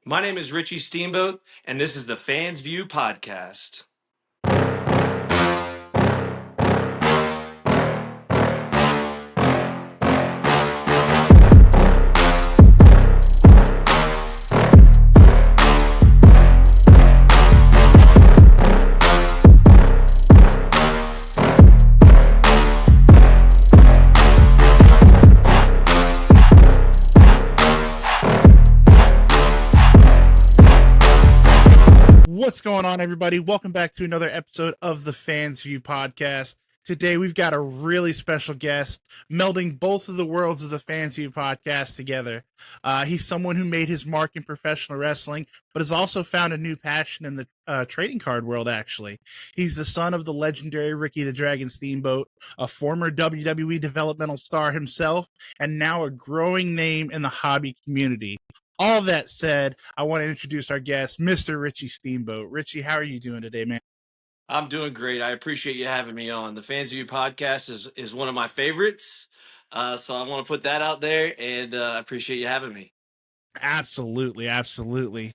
My name is Richie Steamboat, and this is the Fans View Podcast. What's going on, everybody? Welcome back to another episode of the Fans View Podcast. Today, we've got a really special guest melding both of the worlds of the Fans View Podcast together. He's someone who made his mark in professional wrestling, but has also found a new passion in the trading card world, actually. He's the son of the legendary Ricky the Dragon Steamboat, a former WWE developmental star himself, and now a growing name in the hobby community. All that said, I want to introduce our guest, Mr. Richie Steamboat. Richie, how are you doing today, man? I'm doing great. I appreciate you having me on. The Fans View Podcast is one of my favorites, so I want to put that out there, and I appreciate you having me. Absolutely, absolutely.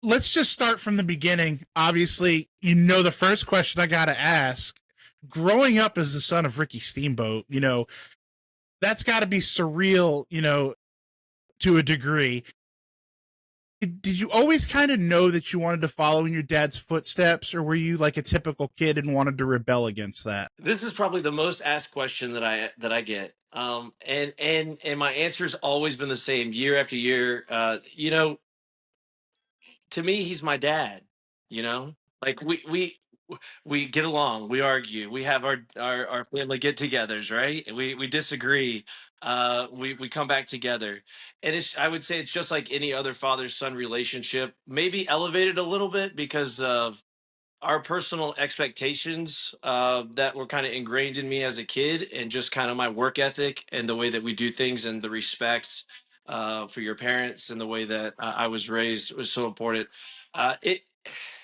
Let's just start from the beginning. Obviously, the first question I got to ask. Growing up as the son of Ricky Steamboat, that's got to be surreal, to a degree. Did you always kind of know that you wanted to follow in your dad's footsteps, or were you like a typical kid and wanted to rebel against that? This is probably the most asked question that I get, and my answer's always been the same year after year. To me, he's my dad. Like we get along, we argue, we have our family get-togethers, right? We disagree, we come back together, and I would say it's just like any other father-son relationship, maybe elevated a little bit because of our personal expectations that were kind of ingrained in me as a kid, and just kind of my work ethic and the way that we do things, and the respect for your parents, and the way that I was raised was so important. It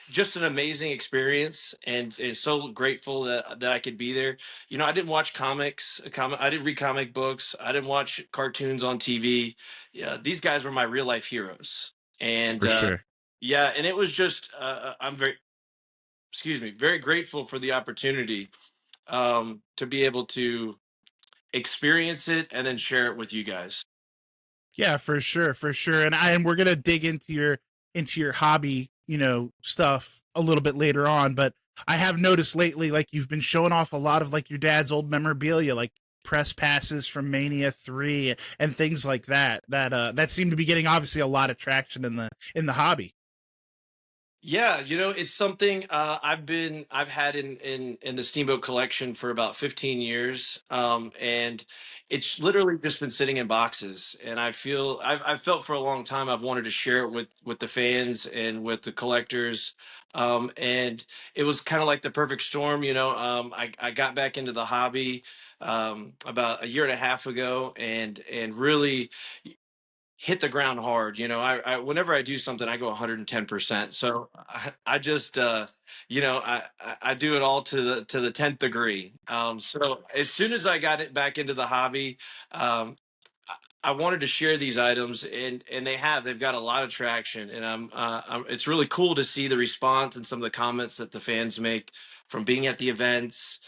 just an amazing experience, and so grateful that I could be there. I didn't watch I didn't read comic books, I didn't watch cartoons on TV. Yeah, these guys were my real life heroes, and For sure. yeah, and it was just I'm very, excuse me, very grateful for the opportunity to be able to experience it and then share it with you guys. Yeah, for sure, for sure. And we're gonna dig into your hobby, stuff a little bit later on. But I have noticed lately, like you've been showing off a lot of like your dad's old memorabilia, like press passes from Mania 3 and things like that. That seem to be getting obviously a lot of traction in the hobby. Yeah, it's something I've had in the Steamboat collection for about 15 years, and it's literally just been sitting in boxes. And I've felt for a long time I've wanted to share it with the fans and with the collectors, and it was kind of like the perfect storm. I got back into the hobby about a year and a half ago, and really hit the ground hard. I whenever I do something, I go 110%. So I just I do it all to the 10th degree. So as soon as I got it back into the hobby, um, I wanted to share these items, and they've got a lot of traction, and it's really cool to see the response and some of the comments that the fans make from being at the events.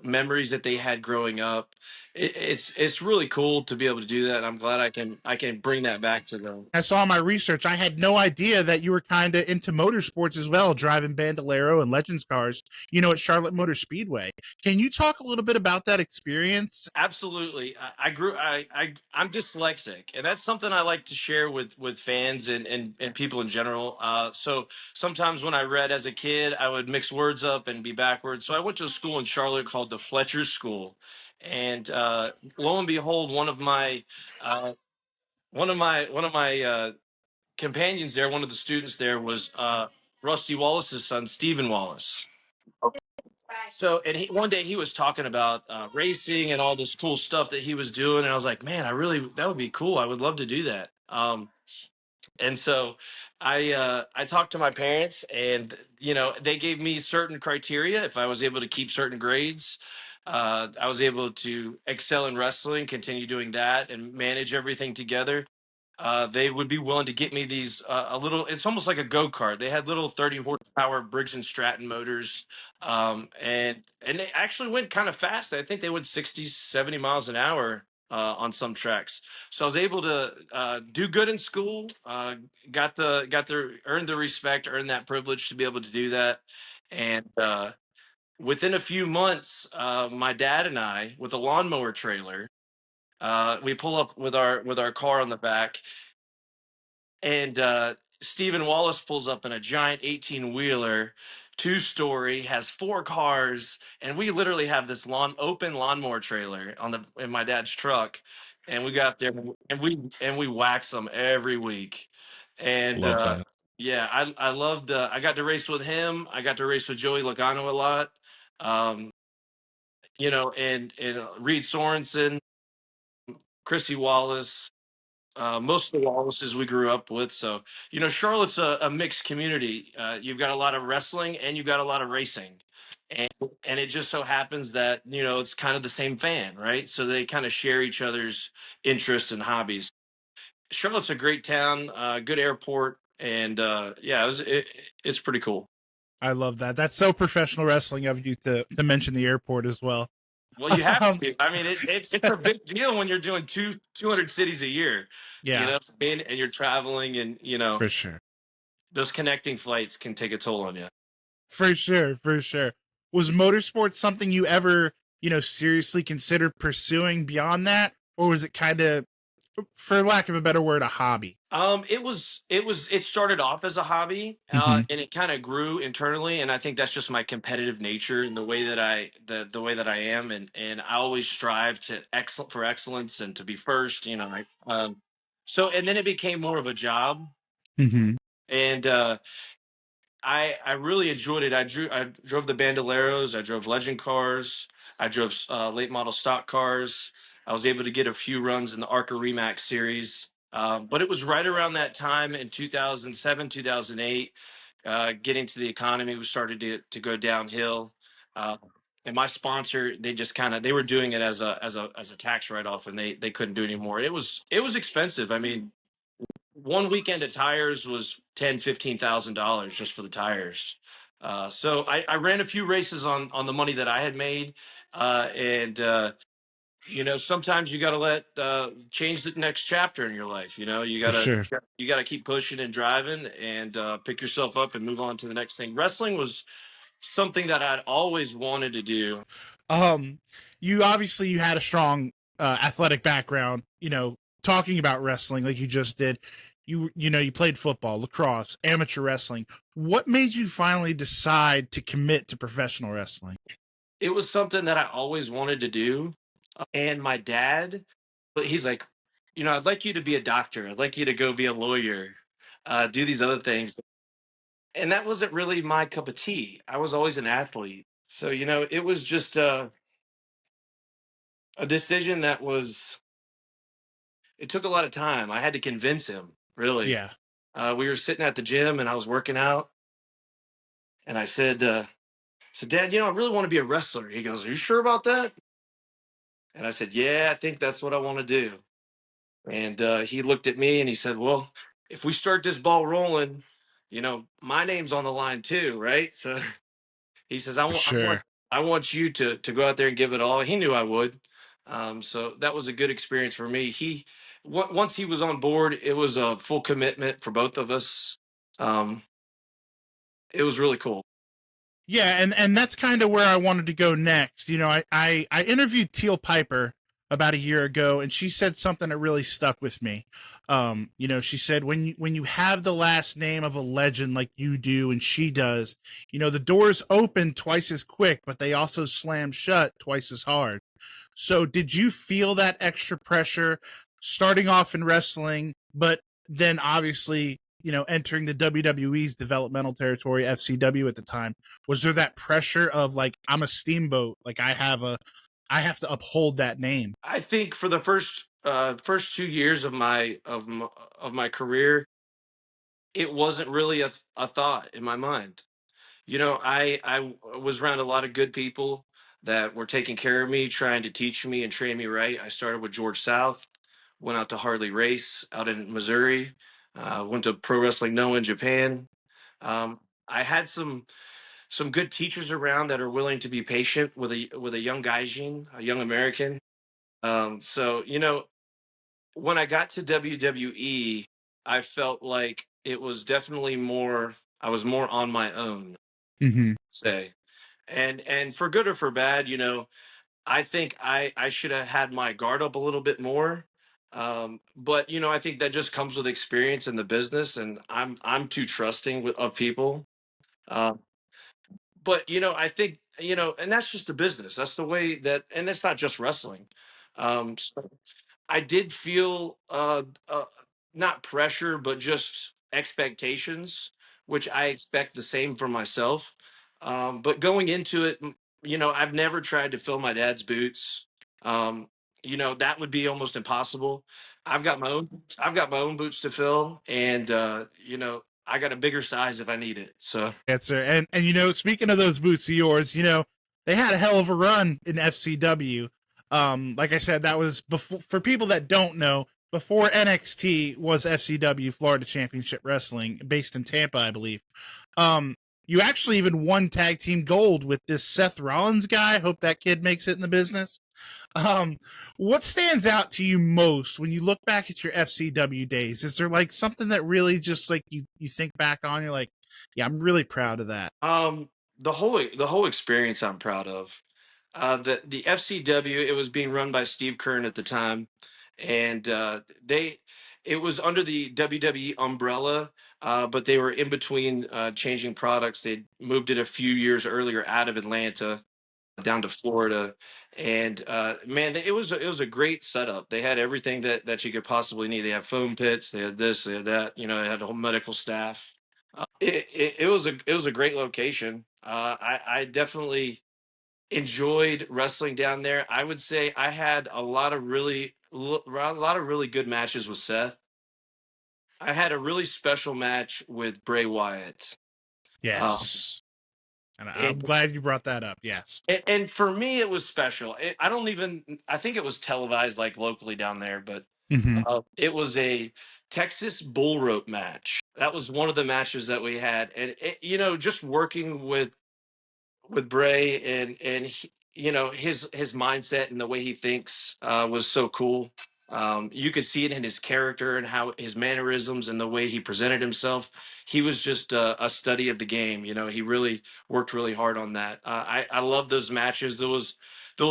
Memories that they had growing up. It's really cool to be able to do that, and I'm glad I can bring that back to them. I saw in my research, I had no idea that you were kind of into motorsports as well, driving Bandolero and Legends cars, at Charlotte Motor Speedway. Can you talk a little bit about that experience? Absolutely. I'm dyslexic, and that's something I like to share with fans and people in general. So sometimes when I read as a kid, I would mix words up and be backwards. So I went to a school in Charlotte called the Fletcher School, and lo and behold, uh, one of my companions there, one of the students there, was Rusty Wallace's son, Stephen Wallace. So, and one day he was talking about racing and all this cool stuff that he was doing, and I was like, man, that would be cool. I would love to do that. And so I talked to my parents, and they gave me certain criteria. If I was able to keep certain grades, I was able to excel in wrestling, continue doing that, and manage everything together. they would be willing to get me these a little. It's almost like a go kart. They had little 30 horsepower Briggs and Stratton motors, and they actually went kind of fast. I think they went 60, 70 miles an hour on some tracks. So I was able to do good in school. Got the earned the respect, earned that privilege to be able to do that, and within a few months, my dad and I, with a lawnmower trailer, we pull up with our car on the back, and Stephen Wallace pulls up in a giant 18 wheeler, 2-story, has 4 cars, and we literally have this open lawnmower trailer on the in my dad's truck, and we got there and we wax them every week, and Love that. yeah, I loved. I got to race with him. I got to race with Joey Logano a lot. Um, and Reed Sorensen, Chrissy Wallace, most of the Wallaces we grew up with. So, Charlotte's a mixed community. You've got a lot of wrestling and you've got a lot of racing. And, and it just so happens that, it's kind of the same fan, right? So they kind of share each other's interests and hobbies. Charlotte's a great town, good airport. And yeah, it's pretty cool. I love that. That's so professional wrestling of you to mention the airport as well. Well, you have Um, to. I mean, it's a big deal when you're doing 200 cities a year, yeah, and you're traveling, and for sure. those connecting flights can take a toll on you. For sure, for sure. Was motorsports something you ever, seriously considered pursuing beyond that? Or was it kind of, for lack of a better word, a hobby? It started off as a hobby, Mm-hmm. and it kind of grew internally, and I think that's just my competitive nature and the way that the way that I am, and I always strive to for excellence and to be first, so and then it became more of a job, Mm-hmm. and I really enjoyed it. I drove the Bandoleros. I drove legend cars. I drove late model stock cars. I was able to get a few runs in the ARCA Remax series. But it was right around that time in 2007, 2008, getting to the economy was started to go downhill. Uh, and my sponsor, they just they were doing it as a tax write off, and they couldn't do it anymore. It was expensive. I mean, one weekend of tires was $10,000-15,000 just for the tires. So I ran a few races on the money that I had made, and sometimes you got to let change the next chapter in your life. You For gotta sure. you gotta keep pushing and driving and pick yourself up and move on to the next thing. Wrestling was something that I'd always wanted to do. Um, you had a strong athletic background, talking about wrestling like you just did. You played football, lacrosse, amateur wrestling. What made you finally decide to commit to professional wrestling? It was something that I always wanted to do, and my dad, but he's like, I'd like you to be a doctor. I'd like you to go be a lawyer, do these other things. And that wasn't really my cup of tea. I was always an athlete. So, it was just a decision it took a lot of time. I had to convince him, really. Yeah, We were sitting at the gym and I was working out. And I said, Dad, I really want to be a wrestler. He goes, Are you sure about that? And I said, Yeah, I think that's what I want to do. And he looked at me and he said, Well, if we start this ball rolling, my name's on the line too, right? So he says, for sure. I want you to go out there and give it all. He knew I would. So that was a good experience for me. Once he was on board, it was a full commitment for both of us. Um, it was really cool. Yeah, and that's kind of where I wanted to go next. I interviewed Teal Piper about a year ago, and she said something that really stuck with me. She said when you have the last name of a legend like you do and she does, the doors open twice as quick, but they also slam shut twice as hard. So, did you feel that extra pressure starting off in wrestling, but then obviously, entering the WWE's developmental territory, FCW at the time? Was there that pressure of like, I'm a Steamboat, like I have to uphold that name? I think for the first 2 years of my career, it wasn't really a thought in my mind. I was around a lot of good people that were taking care of me, trying to teach me and train me right. I started with George South, Went out to Harley Race out in Missouri. Went to Pro Wrestling Noah in Japan. I had some good teachers around that are willing to be patient with a young gaijin, a young American. So when I got to WWE, I felt like it was definitely more. I was more on my own, Hmm. say, and for good or for bad, I think I should have had my guard up a little bit more. But I think that just comes with experience in the business, and I'm too trusting of people. Uh, but I think and that's just the business. That's the way that, and it's not just wrestling. So I did feel not pressure, but just expectations, which I expect the same from myself. But going into it, I've never tried to fill my dad's boots. Um, that would be almost impossible. I've got my own boots to fill, and I got a bigger size if I need it. So Answer. And speaking of those boots of yours, they had a hell of a run in FCW. Like I said, that was before, for people that don't know, before NXT was FCW, Florida Championship Wrestling, based in Tampa, I believe. Um, you actually even won tag team gold with this Seth Rollins guy. Hope that kid makes it in the business. Um, what stands out to you most when you look back at your FCW days? Is there like something that really just like you think back on? You're like, yeah, I'm really proud of that. um, the whole experience I'm proud of. The FCW, it was being run by Steve Kern at the time, and it was under the WWE umbrella, but they were in between changing products. They moved it a few years earlier out of Atlanta down to Florida, and man, it was a great setup. They had everything that you could possibly need. They had foam pits, they had this, they had that. They had a whole medical staff. It was a great location. I definitely enjoyed wrestling down there. I would say I had a lot of really good matches with Seth. I had a really special match with Bray Wyatt. Um, Yes. And I'm and, glad you brought that up. Yes. and for me, it was special. I don't even. I think it was televised like locally down there, but Hmm. it was a Texas bull rope match. That was one of the matches that we had, and just working with Bray and his mindset and the way he thinks was so cool. You could see it in his character and how his mannerisms and the way he presented himself. He was just a study of the game. He really worked really hard on that. I love those matches. There was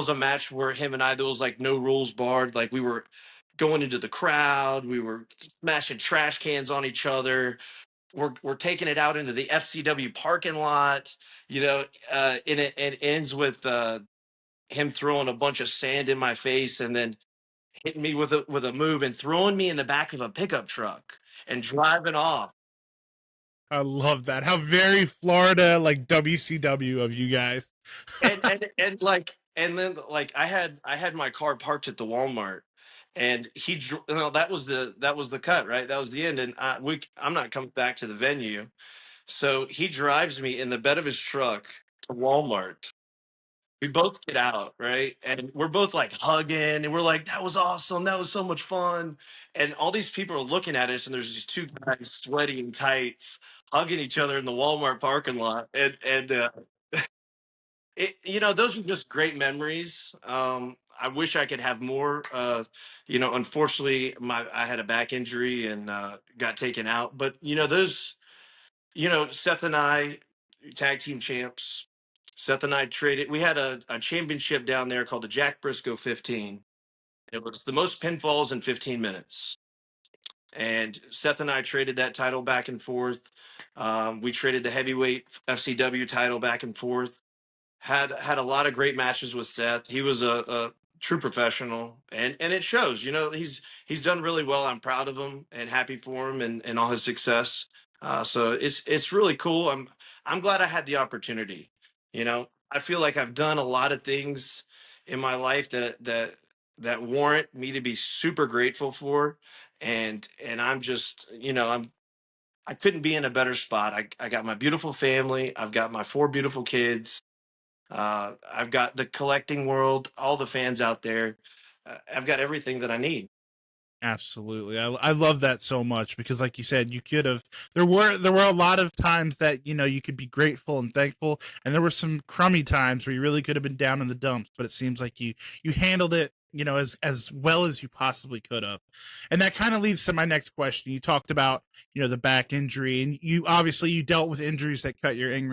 a match where him and I, there was like no rules barred. Like we were going into the crowd, we were smashing trash cans on each other, we're taking it out into the FCW parking lot, and it ends with him throwing a bunch of sand in my face and then hitting me with a move and throwing me in the back of a pickup truck and driving off. I love that. How very Florida, like WCW of you guys. And then like I had my car parked at the Walmart, and that was the cut, right? That was the end, and I'm not coming back to the venue. So he drives me in the bed of his truck to Walmart. We both get out, right? And we're both like hugging and we're like, that was awesome. That was so much fun. And all these people are looking at us, and there's these two guys sweaty in tights, hugging each other in the Walmart parking lot. And those are just great memories. I wish I could have more. Unfortunately, I had a back injury and got taken out. But Seth and I, tag team champs. Seth and I traded. We had a championship down there called the Jack Briscoe 15. It was the most pinfalls in 15 minutes. And Seth and I traded that title back and forth. We traded the heavyweight FCW title back and forth. Had a lot of great matches with Seth. He was a true professional, and it shows. He's done really well. I'm proud of him and happy for him and all his success. So it's really cool. I'm glad I had the opportunity. I feel like I've done a lot of things in my life that warrant me to be super grateful for, and I'm just I couldn't be in a better spot. I got my beautiful family. I've got my four beautiful kids. I've got the collecting world, all the fans out there. I've got everything that I need. Absolutely. I love that so much because like you said, you could have there were a lot of times that, you could be grateful and thankful, and there were some crummy times where you really could have been down in the dumps, but it seems like you handled it, as well as you possibly could have. And that kind of leads to my next question. You talked about, the back injury, and you dealt with injuries that cut your in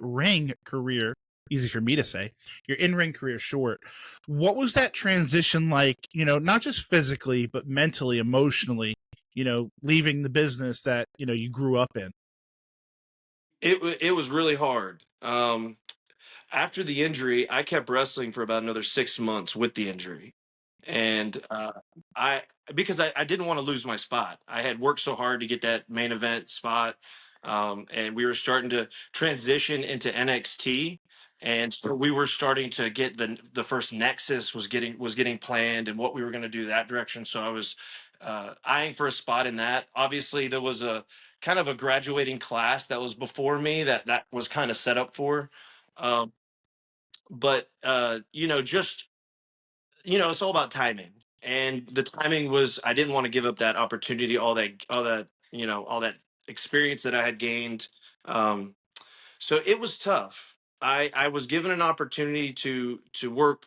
ring career, easy for me to say, your in-ring career short. What was that transition like, not just physically but mentally, emotionally, leaving the business that you grew up in? It was really hard. After the injury, I kept wrestling for about another 6 months with the injury, and I because I didn't want to lose my spot. I had worked so hard to get that main event spot, and we were starting to transition into NXT, and so we were starting to get the first Nexus was getting planned, and what we were going to do that direction. So I was eyeing for a spot in that. Obviously, there was a kind of a graduating class that was before me that was kind of set up for. Um, but just it's all about timing, and the timing was I didn't want to give up that opportunity, all that experience that I had gained. Um so it was tough. I was given an opportunity to work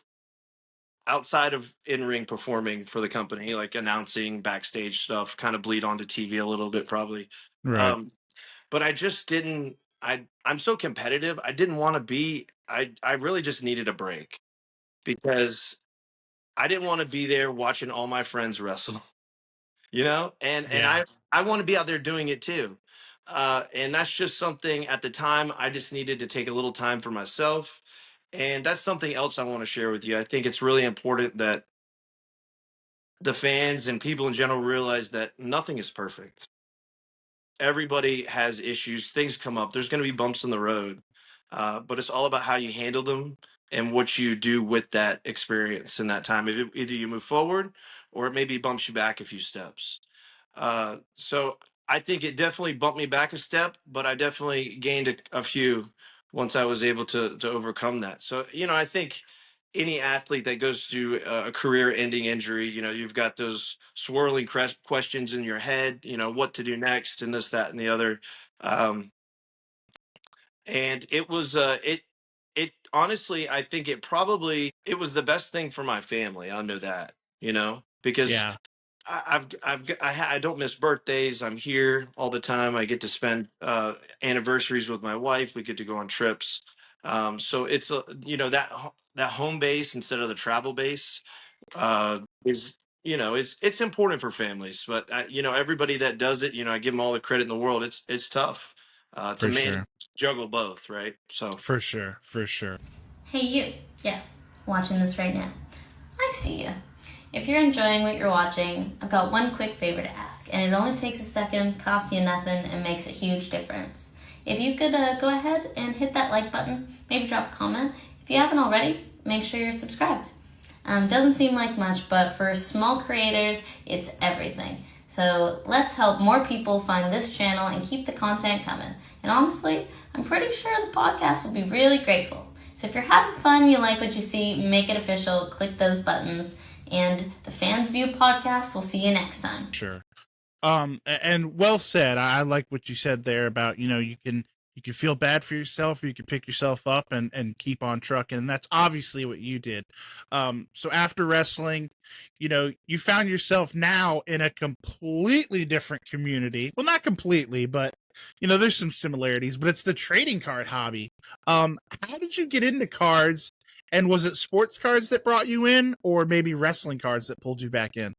outside of in-ring performing for the company, like announcing, backstage stuff, kind of bleed onto TV a little bit probably. Right. Um but I just didn't. I'm so competitive. I didn't want to be. I really just needed a break because I didn't want to be there watching all my friends wrestle, and Yeah. I want to be out there doing it too. And that's just something at the time I just needed to take a little time for myself. And that's something else I want to share with you. I think it's really important that the fans and people in general realize that nothing is perfect. Everybody has issues. Things come up. There's going to be bumps in the road, but it's all about how you handle them and what you do with that experience in that time. Either you move forward, or it maybe bumps you back a few steps. So I think it definitely bumped me back a step, but I definitely gained a few once I was able to overcome that. So I think any athlete that goes through a career-ending injury, you've got those swirling questions in your head, what to do next, and this, that, and the other. Um, and it honestly, I think it was the best thing for my family. I know that, because Yeah. I don't miss birthdays. I'm here all the time. I get to spend anniversaries with my wife. We get to go on trips. So it's that home base instead of the travel base is it's important for families. But everybody that does it, I give them all the credit in the world. It's tough to For manage, sure. juggle both, right? So. For sure. For sure. Hey, you. Yeah, watching this right now. I see you. If you're enjoying what you're watching, I've got one quick favor to ask, and it only takes a second, costs you nothing, and makes a huge difference. If you could go ahead and hit that like button, maybe drop a comment. If you haven't already, make sure you're subscribed. Doesn't seem like much, but for small creators, it's everything. So let's help more people find this channel and keep the content coming. And honestly, I'm pretty sure the podcast will be really grateful. So if you're having fun, you like what you see, make it official, click those buttons, and the Fans View podcast, we'll see you next time. Sure. And well said. I like what you said there about, you can feel bad for yourself, or you can pick yourself up and keep on trucking. And that's obviously what you did. So after wrestling, you found yourself now in a completely different community. Well, not completely, but there's some similarities, but it's the trading card hobby. How did you get into cards? And was it sports cards that brought you in, or maybe wrestling cards that pulled you back in?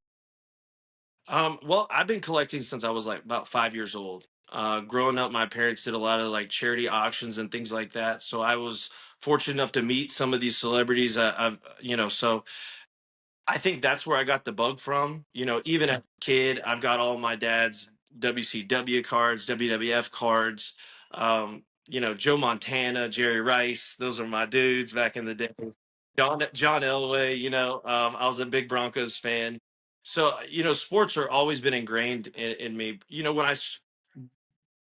Well, I've been collecting since I was like about 5 years old. Growing up, my parents did a lot of like charity auctions and things like that. So I was fortunate enough to meet some of these celebrities. So I think that's where I got the bug from. Even as a kid, I've got all my dad's WCW cards, WWF cards. Joe Montana, Jerry Rice. Those are my dudes back in the day. John Elway. I was a big Broncos fan. So sports are always been ingrained in me.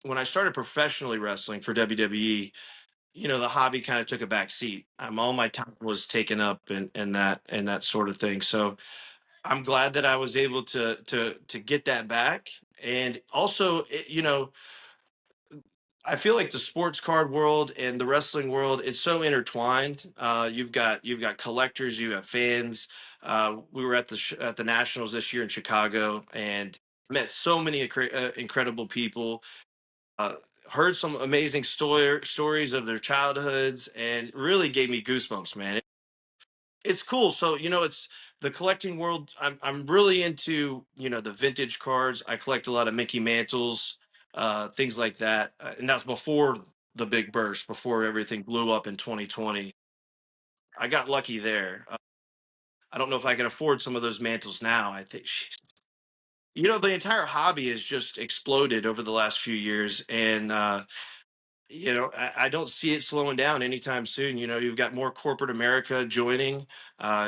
When I started professionally wrestling for WWE, the hobby kind of took a back seat. All my time was taken up in that sort of thing. So I'm glad that I was able to get that back. And also, I feel like the sports card world and the wrestling world, it's so intertwined. You've got collectors, you have fans. We were at at the Nationals this year in Chicago and met so many incredible people. Uh, Heard some amazing stories of their childhoods, and really gave me goosebumps, man. It's cool. So, it's the collecting world. I'm really into, the vintage cards. I collect a lot of Mickey Mantles, things like that. And that's before the big burst, before everything blew up in 2020. I got lucky there. I don't know if I can afford some of those mantles now. I think, the entire hobby has just exploded over the last few years. And, I don't see it slowing down anytime soon. You've got more corporate America joining.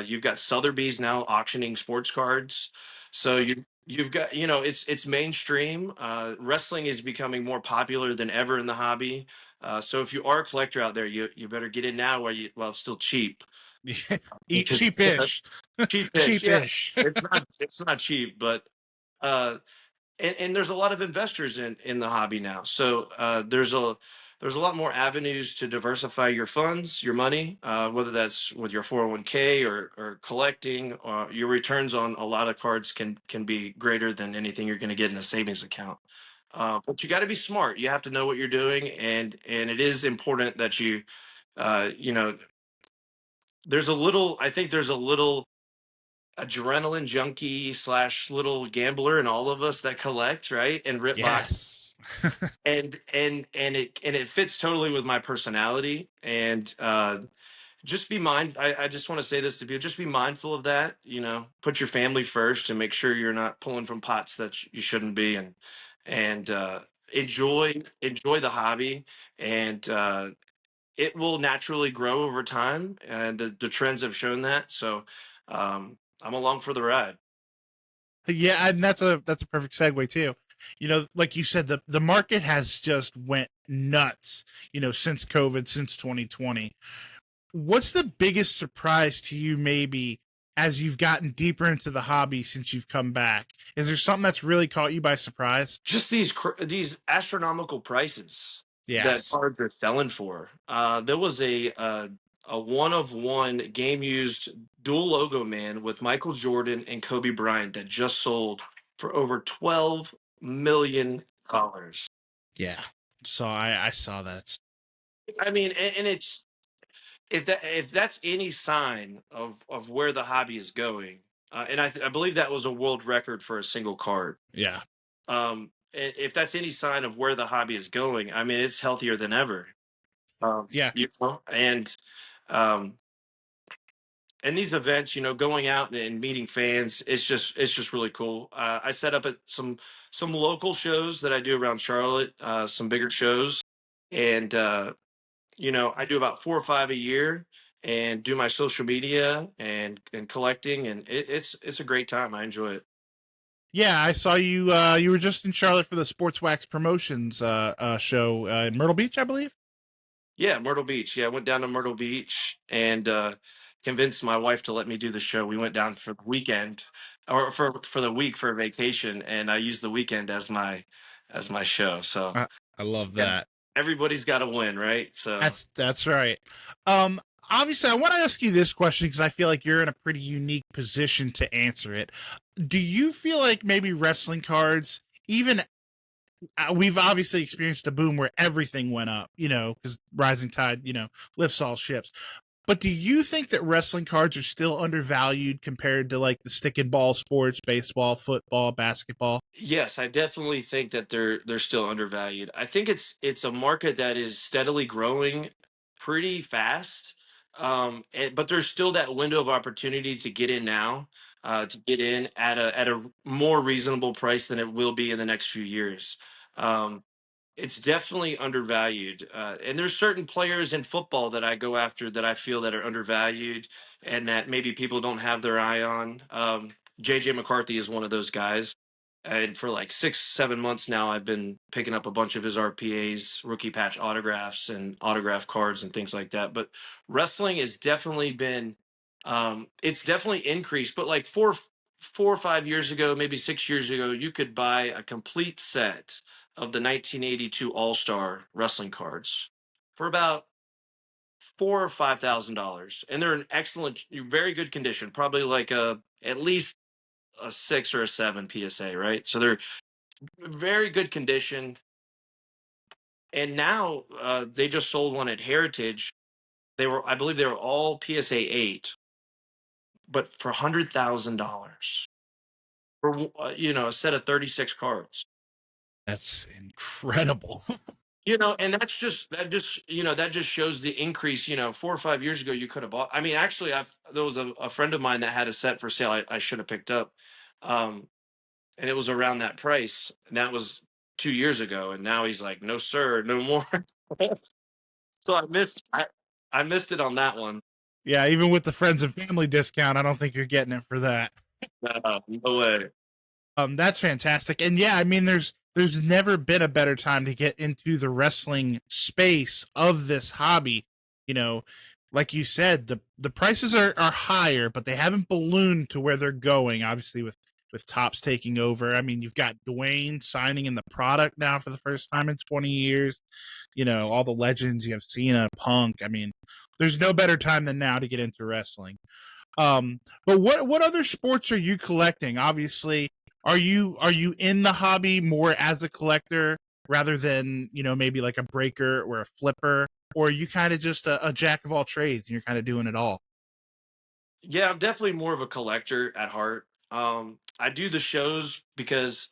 You've got Sotheby's now auctioning sports cards. So you've got, it's mainstream. Wrestling is becoming more popular than ever in the hobby. So if you are a collector out there, you better get in now while it's still cheap. Eat Because cheapish. cheapish, yeah, Cheapish. it's not cheap, but uh, and there's a lot of investors in the hobby now. So there's a lot more avenues to diversify your funds, your money, whether that's with your 401k or collecting. Your returns on a lot of cards can be greater than anything you're going to get in a savings account. But you got to be smart. You have to know what you're doing, and it is important that you, you know, I think there's a little adrenaline junkie slash little gambler in all of us that collect, right, and rip box, Yes. and it fits totally with my personality. And just be I just want to say this to people: just be mindful of that. Put your family first and make sure you're not pulling from pots that you shouldn't be. And enjoy the hobby. And it will naturally grow over time, and the trends have shown that. So I'm along for the ride. Yeah, and that's a perfect segue too. Like you said, the market has just went nuts, since COVID, since 2020. What's the biggest surprise to you, maybe, as you've gotten deeper into the hobby since you've come back? Is there something that's really caught you by surprise? Just these astronomical prices that Yes. cards are selling for. There was a one of one game used dual logo man with Michael Jordan and Kobe Bryant that just sold for over $12 million. Yeah. So I saw that. I mean, and it's if that's any sign of where the hobby is going, and I believe that was a world record for a single card. Yeah. If that's any sign of where the hobby is going, I mean, it's healthier than ever. Yeah. Um, and these events, going out and meeting fans, it's just really cool. I set up at some local shows that I do around Charlotte, some bigger shows, and I do about 4 or 5 a year, and do my social media and collecting, and it's a great time. I enjoy it. Yeah, I saw you. You were just in Charlotte for the Sports Wax Promotions show in Myrtle Beach, I believe. Yeah, Myrtle Beach. Yeah, I went down to Myrtle Beach and convinced my wife to let me do the show. We went down for the weekend, or for the week for a vacation, and I used the weekend as my show. So I, I love yeah, that. everybody's got to win, right? So That's right. Obviously, I want to ask you this question because I feel like you're in a pretty unique position to answer it. Do you feel like maybe wrestling cards, even we've obviously experienced a boom where everything went up, because rising tide, lifts all ships. But do you think that wrestling cards are still undervalued compared to like the stick and ball sports, baseball, football, basketball? yes, I definitely think that they're still undervalued. I think it's a market that is steadily growing pretty fast. But there's still that window of opportunity to get in now, to get in at a more reasonable price than it will be in the next few years. Um, it's definitely undervalued, and there's certain players in football that I go after that I feel that are undervalued, and that maybe people don't have their eye on. JJ McCarthy is one of those guys, and for like 6 7 months now I've been picking up a bunch of his RPAs, rookie patch autographs, and autograph cards and things like that. But wrestling has definitely been, it's definitely increased, but like 4 or 5 years ago, maybe 6 years ago, you could buy a complete set of the 1982 All-Star wrestling cards for about $4 or $5,000, and they're in excellent, very good condition. Probably like at least a 6 or a 7 PSA, right? So they're very good condition. And now they just sold one at Heritage. I believe they were all PSA 8, but for $100,000 for a set of 36 cards. That's incredible. And that just shows the increase. 4 or 5 years ago, you could have bought. I mean, actually, there was a friend of mine that had a set for sale. I should have picked up, and it was around that price. And that was 2 years ago, and now he's like, "No, sir, no more." So I missed it on that one. Yeah, even with the friends and family discount, I don't think you're getting it for that. No way. That's fantastic. And yeah, I mean, there's never been a better time to get into the wrestling space of this hobby. Like you said, the prices are higher, but they haven't ballooned to where they're going. Obviously, with Tops taking over. I mean, you've got Dwayne signing in the product now for the first time in 20 years. All the legends. You have Cena, Punk. I mean, there's no better time than now to get into wrestling. But what other sports are you collecting? Obviously, are you in the hobby more as a collector rather than maybe like a breaker or a flipper, or are you kind of just a jack of all trades and you're kind of doing it all? Yeah, I'm definitely more of a collector at heart. I do the shows because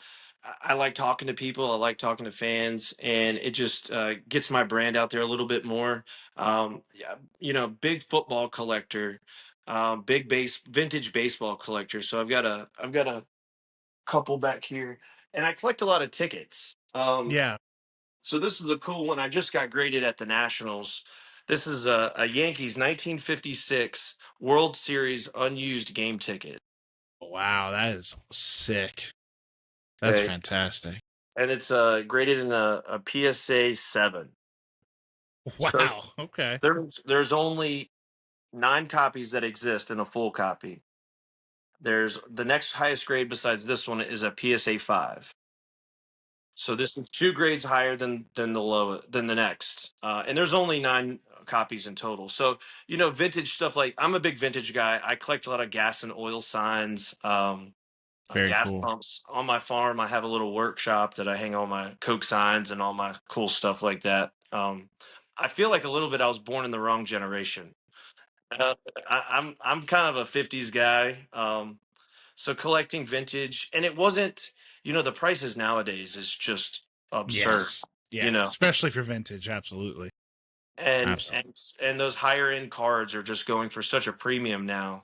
I like talking to people. I like talking to fans, and it just gets my brand out there a little bit more. Yeah, big football collector, vintage baseball collector. So I've got a couple back here, and I collect a lot of tickets. Yeah. So this is a cool one. I just got graded at the Nationals. This is a Yankees 1956 World Series unused game ticket. Wow, that is sick. That's Okay. fantastic. And it's graded in a PSA 7. So Wow. Okay. there's only 9 copies that exist in a full copy. There's the next highest grade besides this one is a PSA 5. So this is 2 grades higher than the next, and there's only 9 copies in total. So vintage stuff, like I'm a big vintage guy. I collect a lot of gas and oil signs, Very gas cool. pumps. On my farm, I have a little workshop that I hang all my Coke signs and all my cool stuff like that. I feel like a little bit I was born in the wrong generation. Uh, I'm kind of a '50s guy. So collecting vintage, and it wasn't, the prices nowadays is just absurd, Yes. you Yeah. know, Especially for vintage. Absolutely. and Absolutely. and those higher end cards are just going for such a premium now.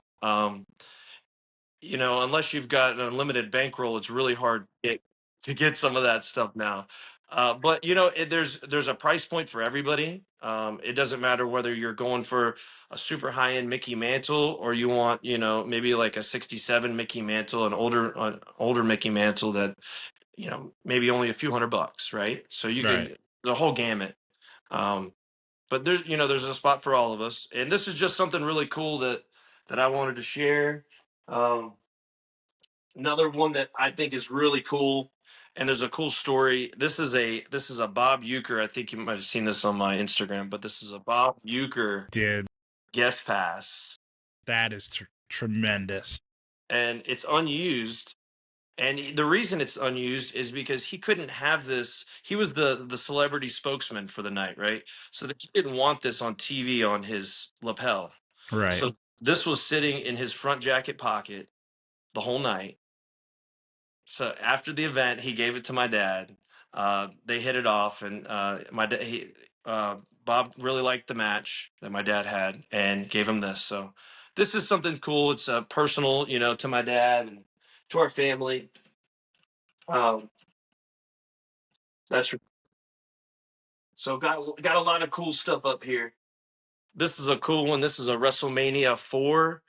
Unless you've got an unlimited bankroll, it's really hard to get some of that stuff now. But there's a price point for everybody. It doesn't matter whether you're going for a super high end Mickey Mantle, or you want maybe like a '67 Mickey Mantle, an older Mickey Mantle that maybe only a few $100, right? So you Right. can the whole gamut. Um, but there's a spot for all of us, and this is just something really cool that I wanted to share. Um, Another one that I think is really cool, and there's a cool story. This is a Bob Euchre. I think you might have seen this on my Instagram, but this is a Bob Euchre Dude, guest pass, that is tremendous. and it's unused. And the reason it's unused is because he couldn't have this. He was the celebrity spokesman for the night, right? So he didn't want this on TV on his lapel. Right. So this was sitting in his front jacket pocket the whole night. So after the event, he gave it to my dad. They hit it off, and Bob really liked the match that my dad had, and gave him this. So this is something cool. It's personal, to my dad and to our family. Um, that's so got a lot of cool stuff up here. This is a cool one. This is a WrestleMania 4.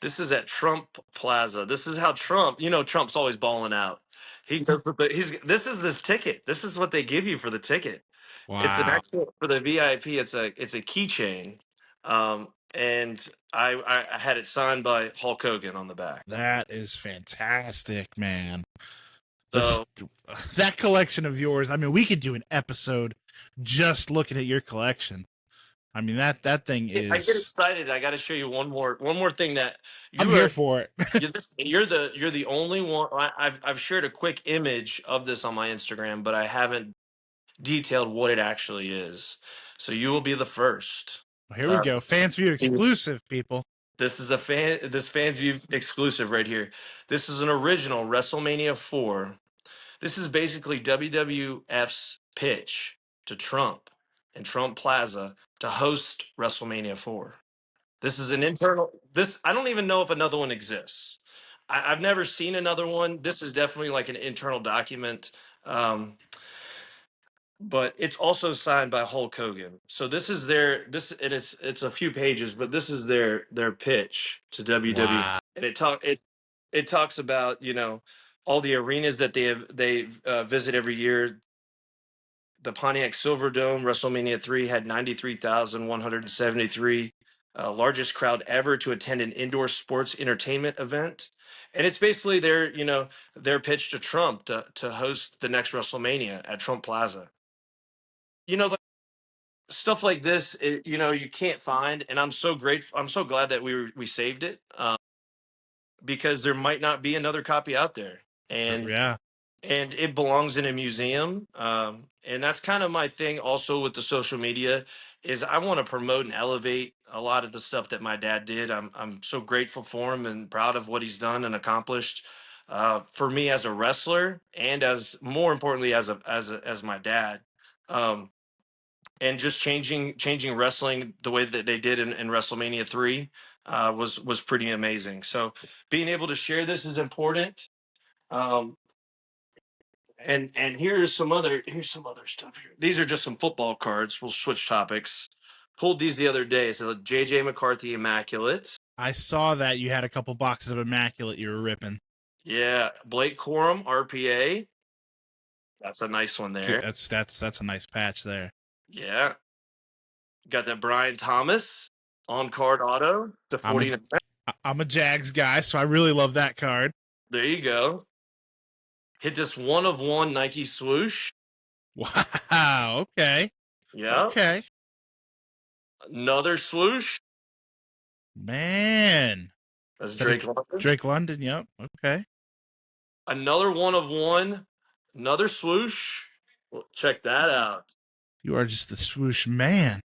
This is at Trump Plaza. This is how Trump's always balling out. This is this ticket. This is what they give you for the ticket. It's an Wow. actual for the VIP. It's a keychain. and I had it signed by Hulk Hogan on the back. That is fantastic, man. So That collection of yours, I mean, we could do an episode just looking at your collection. I mean, that thing I get is. excited. I got to show you one more thing that I'm you here are. for it. You're the only one. I've shared a quick image of this on my Instagram, but I haven't detailed what it actually is. So you will be the first. Here we go. Fans View See, exclusive, people. this is this fan view exclusive right here. This is an original WrestleMania 4. This is basically WWF's pitch to Trump and Trump Plaza to host WrestleMania 4. This is an internal. This I don't even know if another one exists. I've never seen another one. This is definitely like an internal document, but it's also signed by Hulk Hogan. So this is and it's a few pages, but this is their pitch to WWE, Wow. and it talks about all the arenas that they visit every year. The Pontiac Silverdome, WrestleMania 3 had 93,173, largest crowd ever to attend an indoor sports entertainment event. And it's basically their pitch to Trump to host the next WrestleMania at Trump Plaza. Like, stuff like this, you can't find, and I'm so grateful. I'm so glad that we saved it, because there might not be another copy out there. Yeah. And it belongs in a museum. And that's kind of my thing also with the social media is I want to promote and elevate a lot of the stuff that my dad did. I'm so grateful for him and proud of what he's done and accomplished, for me as a wrestler and as more importantly as my dad. And just changing wrestling the way that they did in WrestleMania 3 was pretty amazing. So being able to share this is important. Um, and here's some other stuff here. These are just some football cards. We'll switch topics. Pulled these the other day. So JJ McCarthy Immaculate. I saw that you had a couple boxes of Immaculate you were ripping. Yeah, Blake Corum RPA. That's a nice one there. Good. That's a nice patch there. Yeah. Got that Brian Thomas on card auto to 49. I'm a Jags guy, so I really love that card. There you go. Hit this 1/1 Nike swoosh. Wow. Okay. Yeah. Okay. Another swoosh. Man. That's Drake London. Drake London. Yep. Okay. Another 1/1. Another swoosh. Well, check that out. You are just the swoosh man.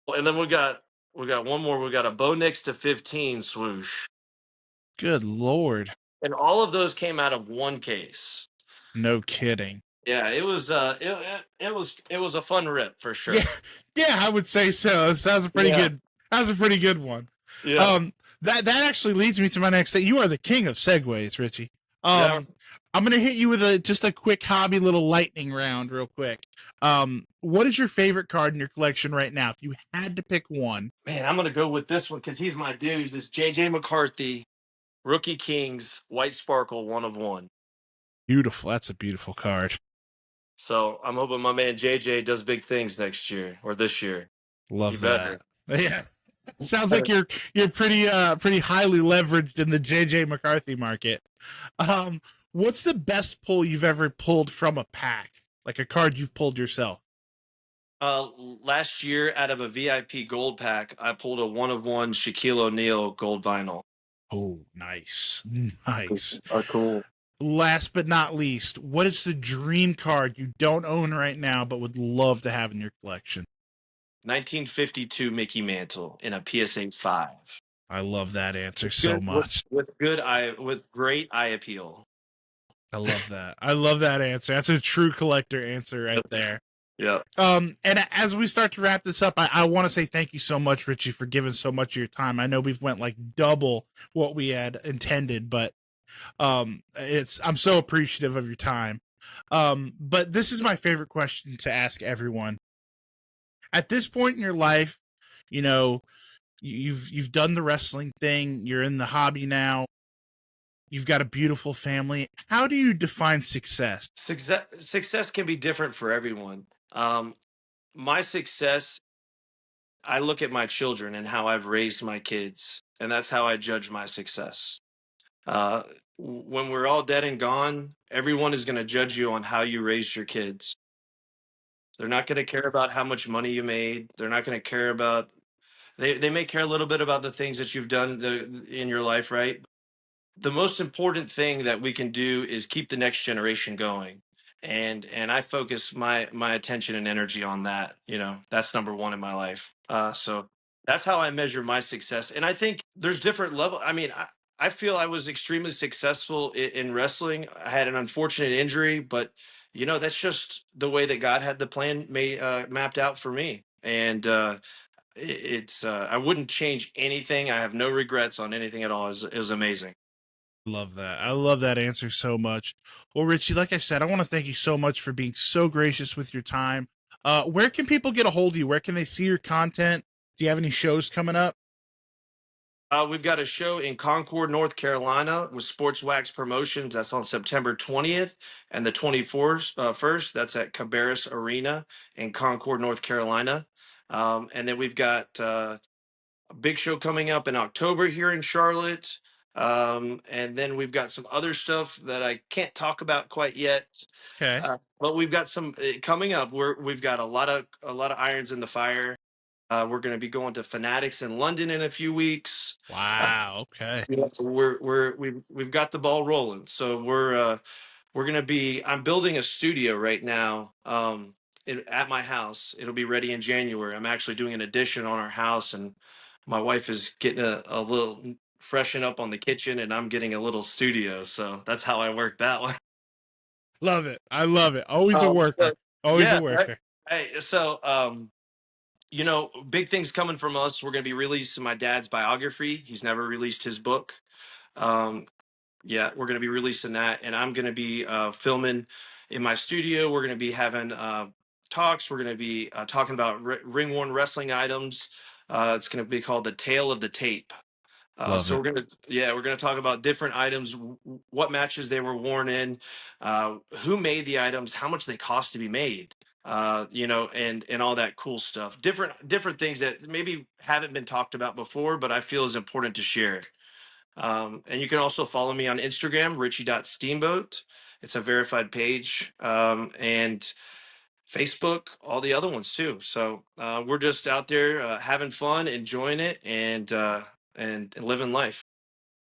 And then we got one more. We got a Bo Nix to 15 swoosh. Good Lord. And all of those came out of one case. No kidding. Yeah, it was it was a fun rip for sure. Yeah, I would say so. That was a pretty good. That was a pretty good one. Yeah. That actually leads me to my next thing. You are the king of segues, Richie. I'm gonna hit you with just a quick hobby little lightning round, real quick. What is your favorite card in your collection right now? If you had to pick one, man, I'm gonna go with this one because he's my dude. This JJ McCarthy, Rookie Kings, White Sparkle, 1/1. Beautiful. That's a beautiful card. So I'm hoping my man JJ does big things next year or this year. Love that. Yeah. Sounds like you're pretty highly leveraged in the JJ McCarthy market. What's the best pull you've ever pulled from a pack? Like a card you've pulled yourself? Last year out of a VIP gold pack, I pulled a 1/1 Shaquille O'Neal gold vinyl. Oh, nice. Nice. Oh, cool. Last but not least, what is the dream card you don't own right now but would love to have in your collection? 1952 Mickey Mantle in a PSA 5. I love that answer so much. With great eye appeal. I love that. I love that answer. That's a true collector answer right there. Yeah. And as we start to wrap this up, I want to say thank you so much, Richie, for giving so much of your time. I know we've went like double what we had intended, but I'm so appreciative of your time. But this is my favorite question to ask everyone. At this point in your life, you know, you've done the wrestling thing, you're in the hobby now, you've got a beautiful family. How do you define success? Success can be different for everyone. My success, I look at my children and how I've raised my kids, and that's how I judge my success. Uh, when we're all dead and gone, everyone is going to judge you on how you raised your kids. They're not going to care about how much money you made. They're not going to care about, they may care a little bit about the things that you've done in your life, right? The most important thing that we can do is keep the next generation going. And I focus my attention and energy on that. You know, that's number one in my life. So that's how I measure my success. And I think there's different level. I mean, I feel I was extremely successful in wrestling. I had an unfortunate injury, but you know, that's just the way that God had the plan mapped out for me. And it's I wouldn't change anything. I have no regrets on anything at all. It was amazing. Love that. I love that answer so much. Well, Richie, like I said, I want to thank you so much for being so gracious with your time. Where can people get a hold of you? Where can they see your content? Do you have any shows coming up? We've got a show in Concord, North Carolina with Sports Wax Promotions. That's on September 20th and the 24th, first. That's at Cabarrus Arena in Concord, North Carolina. And then we've got a big show coming up in October here in Charlotte. And then we've got some other stuff that I can't talk about quite yet. Okay. But we've got some coming up. We've got a lot of irons in the fire. We're going to be going to Fanatics in London in a few weeks. Wow. Okay. Yeah, we've got the ball rolling. So we're going to be. I'm building a studio right now at my house. It'll be ready in January. I'm actually doing an addition on our house, and my wife is getting a little freshen up on the kitchen, and I'm getting a little studio. So that's how I work that one. Love it. I love it. Always a worker. So, Always a yeah. Right. worker. Hey, so you know, big things coming from us. We're going to be releasing my dad's biography. He's never released his book. Um, yeah, we're going to be releasing that, and I'm going to be filming in my studio. We're going to be having talks. We're going to be talking about ring worn wrestling items. It's going to be called the Tale of the Tape. Love So it. we're gonna talk about different items, what matches they were worn in, who made the items, how much they cost to be made, you know, and all that cool stuff. Different things that maybe haven't been talked about before, but I feel is important to share. And you can also follow me on Instagram, Richie.Steamboat. It's a verified page, and Facebook, all the other ones too. So we're just out there having fun, enjoying it, and living life.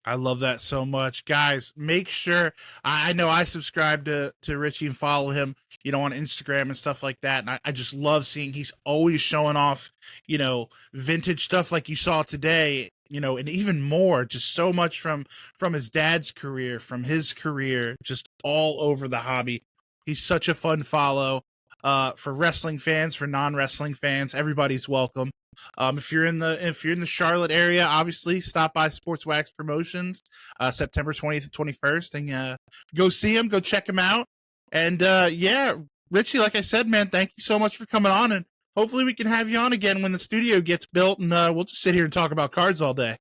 I love that so much. Guys, make sure I know I subscribe to Richie and follow him, you know, on Instagram and stuff like that. And I just love seeing he's always showing off, you know, vintage stuff like you saw today, you know, and even more, just so much from his dad's career, from his career, just all over the hobby. He's such a fun follow. For wrestling fans, for non-wrestling fans, everybody's welcome. If you're in the Charlotte area, obviously stop by Sports Wax Promotions, September 20th and 21st, and go see him, go check him out. And yeah, Richie, like I said, man, thank you so much for coming on, and hopefully we can have you on again when the studio gets built, and we'll just sit here and talk about cards all day.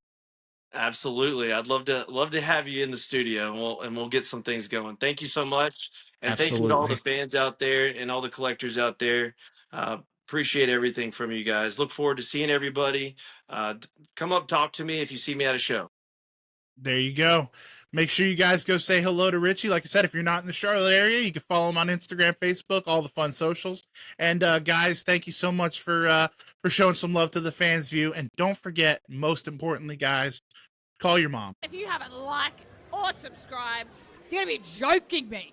Absolutely. I'd love to have you in the studio, and we'll get some things going. Thank you so much. And thank you to all the Absolutely. fans out there and all the collectors out there. Appreciate everything from you guys. Look forward to seeing everybody. Come up, talk to me if you see me at a show. There you go. Make sure you guys go say hello to Richie. Like I said, if you're not in the Charlotte area, you can follow him on Instagram, Facebook, all the fun socials. And guys, thank you so much for showing some love to the Fans View. And don't forget, most importantly, guys, call your mom. If you haven't liked or subscribed, you're going to be joking me.